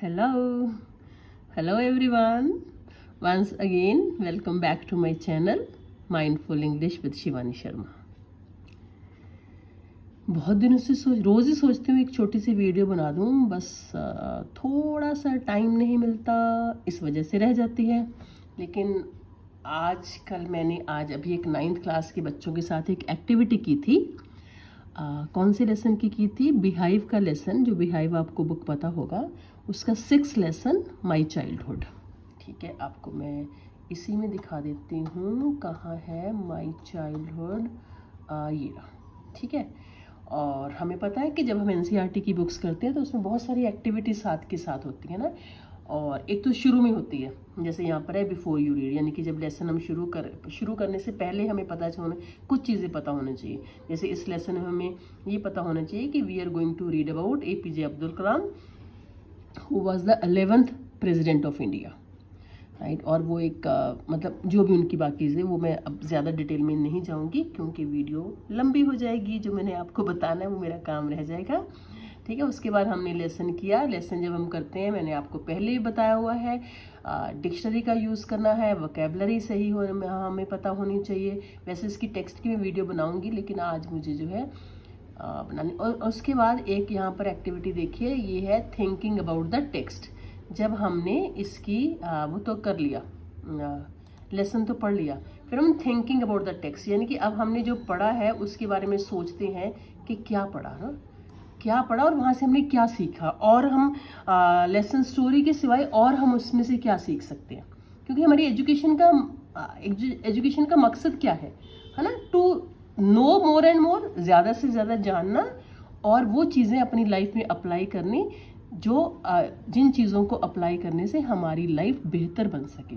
Hello, hello everyone. Once again, welcome back to my channel, Mindful English with Shivani Sharma. बहुत दिनों से रोज़ ही सोचती हूँ एक छोटी सी वीडियो बना दूँ, बस थोड़ा सा टाइम नहीं मिलता, इस वजह से रह जाती है। लेकिन मैंने आज अभी एक 9th क्लास के बच्चों के साथ एक एक्टिविटी की थी। कौन सी लेसन की थी? बिहाइव का लेसन, जो बिहाइव आपको बुक पता होगा, उसका 6th लेसन माई चाइल्डहुड। ठीक है, आपको मैं इसी में दिखा देती हूँ कहाँ है माई चाइल्डहुड, ये रहा। ठीक है, और हमें पता है कि जब हम एनसीईआरटी की बुक्स करते हैं तो उसमें बहुत सारी एक्टिविटी साथ के साथ होती है ना। और एक तो शुरू में होती है, जैसे यहाँ पर है बिफोर यू रीड, यानी कि जब लेसन हम शुरू करने से पहले हमें कुछ चीज़ें पता होनी चाहिए। जैसे इस लेसन में हमें ये पता होना चाहिए कि we are going to read about APJ Abdul Kalam, who was the 11th president of India, right. और वो एक मतलब जो भी उनकी बाकी चीज़ें, वो मैं अब ज़्यादा डिटेल में नहीं जाऊँगी क्योंकि वीडियो लंबी हो जाएगी। जो मैंने आपको बताना है वो मेरा काम रह जाएगा। ठीक है, उसके बाद हमने लेसन किया। लेसन जब हम करते हैं, मैंने आपको पहले ही बताया हुआ है, डिक्शनरी का यूज़ करना है, वोकैबुलरी सही हो हमें पता होनी चाहिए। वैसे इसकी टेक्स्ट की मैं वीडियो बनाऊँगी, लेकिन आज मुझे जो है बनानी। और उसके बाद एक यहाँ पर एक्टिविटी देखिए, ये है थिंकिंग अबाउट द टेक्स्ट। जब हमने इसकी वो तो कर लिया, लेसन तो पढ़ लिया, फिर हम थिंकिंग अबाउट द टेक्स्ट, यानी कि अब हमने जो पढ़ा है उसके बारे में सोचते हैं कि क्या पढ़ा ना, क्या पढ़ा और वहाँ से हमने क्या सीखा, और हम लेसन स्टोरी के सिवाय और हम उसमें से क्या सीख सकते हैं। क्योंकि हमारी एजुकेशन का मकसद क्या है ना, to know more and more, ज़्यादा से ज़्यादा जानना और वो चीज़ें अपनी लाइफ में अप्लाई करनी जो जिन चीज़ों को अप्लाई करने से हमारी लाइफ बेहतर बन सके,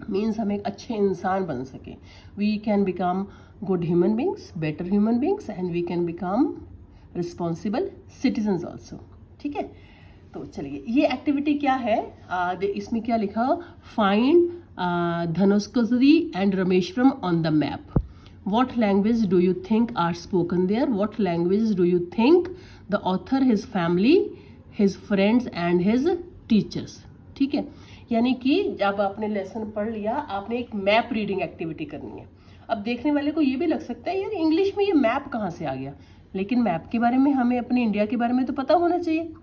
मीन्स हम एक अच्छे इंसान बन सके। We can become good human beings, better human beings, and we can become responsible citizens also. ठीक है, तो चलिए ये एक्टिविटी क्या है, इसमें क्या लिखा, find Dhanushkodi and Rameswaram on the map. What language do you think are spoken there? What language do you think the author, his family, his friends and his teachers? ठीक है, यानी कि जब आपने लेसन पढ़ लिया, आपने एक मैप रीडिंग एक्टिविटी करनी है। अब देखने वाले को ये भी लग सकता है यार इंग्लिश में ये मैप कहाँ से आ गया, लेकिन मैप के बारे में हमें अपने इंडिया के बारे में तो पता होना चाहिए।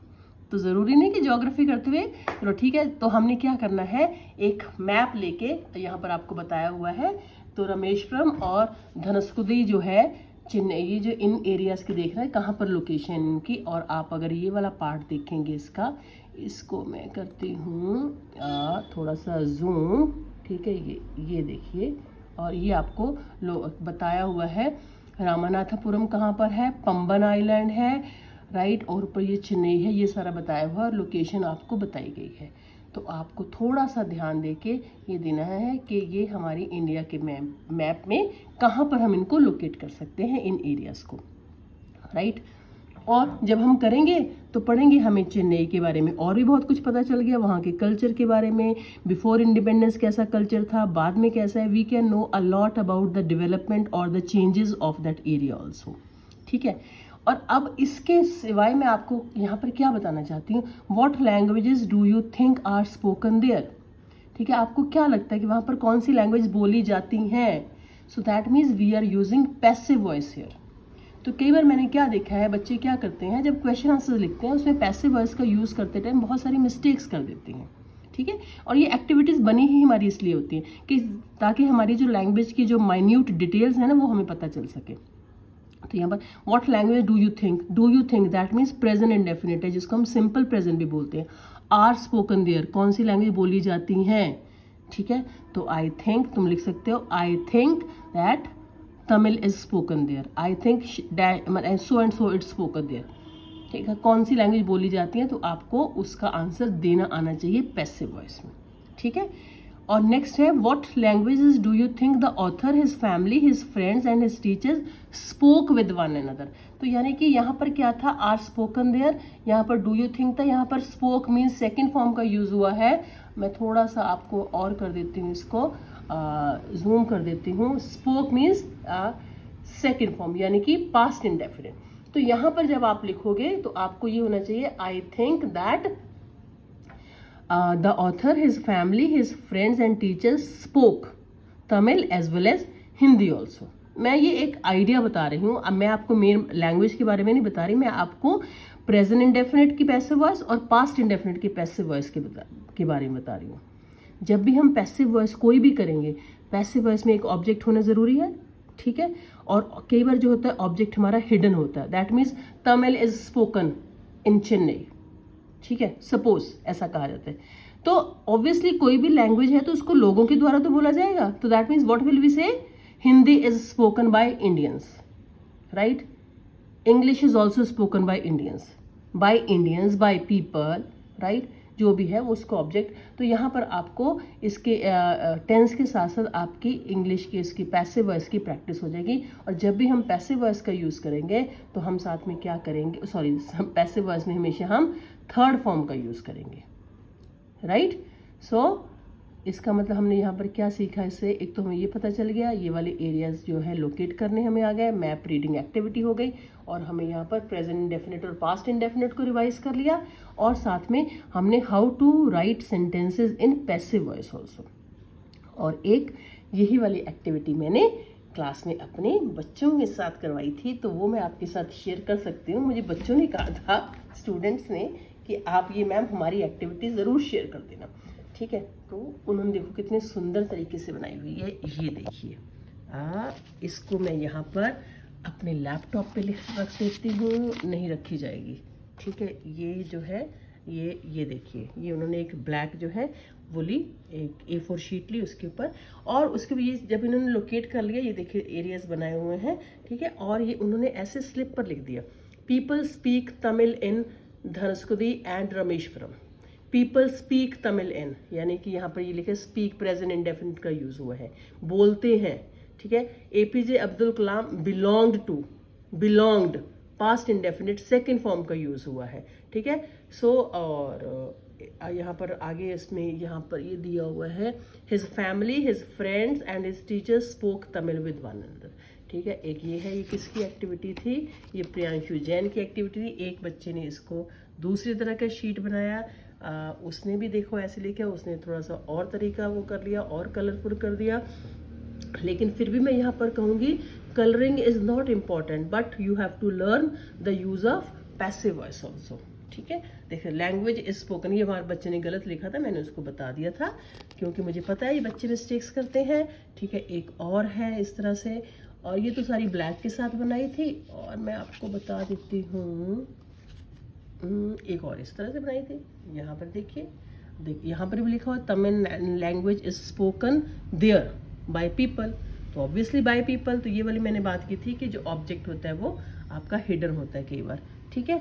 तो ज़रूरी नहीं कि ज्योग्राफी करते हुए, चलो ठीक है। तो हमने क्या करना है, एक मैप लेके, यहाँ पर आपको बताया हुआ है, तो रामेश्वरम और धनुष्कोडी जो है चेन्नई, ये जो इन एरियाज के देख रहे हैं कहाँ पर लोकेशन इनकी। और आप अगर ये वाला पार्ट देखेंगे इसका, इसको मैं करती हूँ थोड़ा सा जूम। ठीक है, ये देखिए, और ये आपको बताया हुआ है रामनाथपुरम कहाँ पर है, पंबन आइलैंड है, राइट, और ऊपर ये चेन्नई है, ये सारा बताया हुआ और लोकेशन आपको बताई गई है। तो आपको थोड़ा सा ध्यान देके ये देना है कि ये हमारी इंडिया के मैप में कहाँ पर हम इनको लोकेट कर सकते हैं, इन एरियाज को, राइट। और जब हम करेंगे तो पढ़ेंगे, हमें चेन्नई के बारे में और भी बहुत कुछ पता चल गया, वहाँ के कल्चर के बारे में, बिफोर इंडिपेंडेंस कैसा कल्चर था, बाद में कैसा है। We can know a lot about the development और the changes of that area also. ठीक है, और अब इसके सिवाय मैं आपको यहाँ पर क्या बताना चाहती हूँ, what languages do you think are spoken there. ठीक है, आपको क्या लगता है कि वहाँ पर कौन सी लैंग्वेज बोली जाती हैं। So that means we are using passive voice here. तो कई बार मैंने क्या देखा है, बच्चे क्या करते हैं, जब क्वेश्चन आंसर लिखते हैं उसमें पैसिव वॉइस का यूज़ करते टाइम बहुत सारी मिस्टेक्स कर देते हैं। ठीक है, और ये एक्टिविटीज़ बनी ही हमारी इसलिए होती हैं कि ताकि हमारी जो लैंग्वेज की जो माइन्यूट डिटेल्स हैं ना, वो हमें पता चल सके। तो यहाँ पर what language do you think that means present indefinite है, जिसको हम सिंपल प्रेजेंट भी बोलते हैं। आर स्पोकन देयर, कौन सी लैंग्वेज बोली जाती हैं। ठीक है, तो आई थिंक तुम लिख सकते हो, I think that Tamil is spoken there, I think so and so it's spoken there. ठीक है, कौन सी लैंग्वेज बोली जाती है, तो आपको उसका आंसर देना आना चाहिए पैसिव वॉइस में। ठीक है, और नेक्स्ट है what languages do you think the author, his family, his friends and his teachers spoke with one another. तो यानी कि यहाँ पर क्या था, आर स्पोकन देयर, यहाँ पर डू यू थिंक था, यहाँ पर स्पोक मीन्स सेकेंड फॉर्म का यूज हुआ है। मैं थोड़ा सा आपको और कर देती हूँ, इसको जूम कर देती हूँ। स्पोक मीन्स सेकेंड फॉर्म, यानी कि पास्ट इंडेफिनिट। तो यहाँ पर जब आप लिखोगे तो आपको ये होना चाहिए, I think that the author, his family, his friends and teachers spoke Tamil as well as Hindi also. मैं ये एक आइडिया बता रही हूँ, अब मैं आपको मेन लैंग्वेज के बारे में नहीं बता रही, मैं आपको प्रेजेंट इंडेफिनिट की पैसिव वॉइस और पास्ट इंडेफिनिट की पैसिव वॉइस के बारे में बता रही हूँ। जब भी हम पैसिव वॉइस कोई भी करेंगे, पैसिव वॉइस में एक ऑब्जेक्ट होना ज़रूरी है, ठीक है। और कई बार जो होता है ऑब्जेक्ट हमारा हिडन होता है, that means Tamil is spoken in Chennai, ठीक है, सपोज ऐसा कहा जाता है। तो ऑब्वियसली कोई भी लैंग्वेज है तो उसको लोगों के द्वारा तो बोला जाएगा, तो that means what will we say, Hindi is spoken by Indians, right. English is also spoken by Indians, by people, right. जो भी है वो उसको ऑब्जेक्ट। तो यहाँ पर आपको इसके टेंस के साथ साथ आपकी इंग्लिश की इसकी पैसिव वॉइस की प्रैक्टिस हो जाएगी। और जब भी हम पैसिव वॉइस का यूज़ करेंगे तो हम साथ में क्या करेंगे, सॉरी, पैसिव वॉइस में हमेशा हम थर्ड फॉर्म का यूज़ करेंगे, राइट। सो इसका मतलब हमने यहाँ पर क्या सीखा इससे, एक तो हमें ये पता चल गया, ये वाले एरियाज जो है लोकेट करने हमें आ गए, मैप रीडिंग एक्टिविटी हो गई, और हमें यहाँ पर प्रेजेंट इंडेफिनिट और पास्ट इंडेफिनिट को रिवाइज कर लिया, और साथ में हमने how to write sentences in passive voice also. और एक यही वाली एक्टिविटी मैंने क्लास में अपने बच्चों के साथ करवाई थी, तो वो मैं आपके साथ शेयर कर सकती हूँ। मुझे बच्चों ने कहा था, स्टूडेंट्स ने, कि आप ये मैम हमारी एक्टिविटी ज़रूर शेयर कर देना, ठीक है। तो उन्होंने देखो कितने सुंदर तरीके से बनाई हुई है, ये देखिए। इसको मैं यहाँ पर अपने लैपटॉप पे रख देती हूँ, नहीं रखी जाएगी, ठीक है। ये जो है ये देखिए, ये उन्होंने एक ब्लैक जो है वो ली, एक A4 शीट ली उसके ऊपर, और उसके ये जब इन्होंने लोकेट कर लिया, ये देखिए एरियाज बनाए हुए हैं, ठीक है। और ये उन्होंने ऐसे स्लिप पर लिख दिया, people speak Tamil in Dhanushkodi and Rameswaram. People speak Tamil in, यानी कि यहाँ पर ये लिखे स्पीक प्रेजेंट इंडेफिनिट का यूज हुआ है, बोलते हैं, ठीक है। APJ Abdul Kalam belonged past indefinite second form का यूज हुआ है, ठीक है। सो और यहाँ पर आगे इसमें यहाँ पर ये दिया हुआ है, his family, his friends and his teachers spoke Tamil with one another, ठीक है। एक ये है, ये किसकी एक्टिविटी थी, ये प्रियांशु जैन की एक्टिविटी थी। एक बच्चे ने इसको दूसरी तरह का शीट बनाया, उसने भी देखो ऐसे लिखा, उसने थोड़ा सा और तरीका वो कर लिया और कलरफुल कर दिया। लेकिन फिर भी मैं यहाँ पर कहूँगी, colouring is not important, but you have to learn the use of passive voice also, ठीक है। देखिए लैंग्वेज इज स्पोकन, ये हमारे बच्चे ने गलत लिखा था, मैंने उसको बता दिया था, क्योंकि मुझे पता है ये बच्चे मिस्टेक्स करते हैं, ठीक है। एक और है इस तरह से, और ये तो सारी ब्लैक के साथ बनाई थी, और मैं आपको बता देती हूँ एक और इस तरह से बनाई थी। यहाँ पर देखिए, यहाँ पर भी लिखा हुआ Tamil language is spoken there by people, तो ऑब्वियसली बाय पीपल। तो ये वाली मैंने बात की थी कि जो ऑब्जेक्ट होता है वो आपका हिडन होता है कई बार, ठीक है।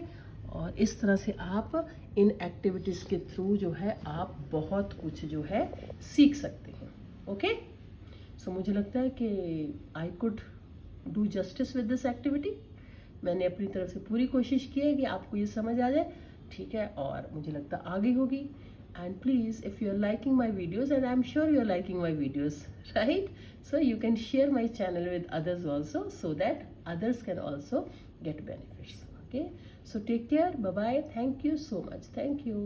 और इस तरह से आप इन एक्टिविटीज़ के थ्रू जो है आप बहुत कुछ जो है सीख सकते हैं, ओके। सो मुझे लगता है कि I could do justice with this activity. मैंने अपनी तरफ से पूरी कोशिश की है कि आपको ये समझ आ जाए, ठीक है। और मुझे लगता आगे होगी। And please, if you are liking my videos, and I am sure you are liking my videos, right, so you can share my channel with others also, so that others can also get benefits, okay. So take care, bye bye, thank you so much, thank you.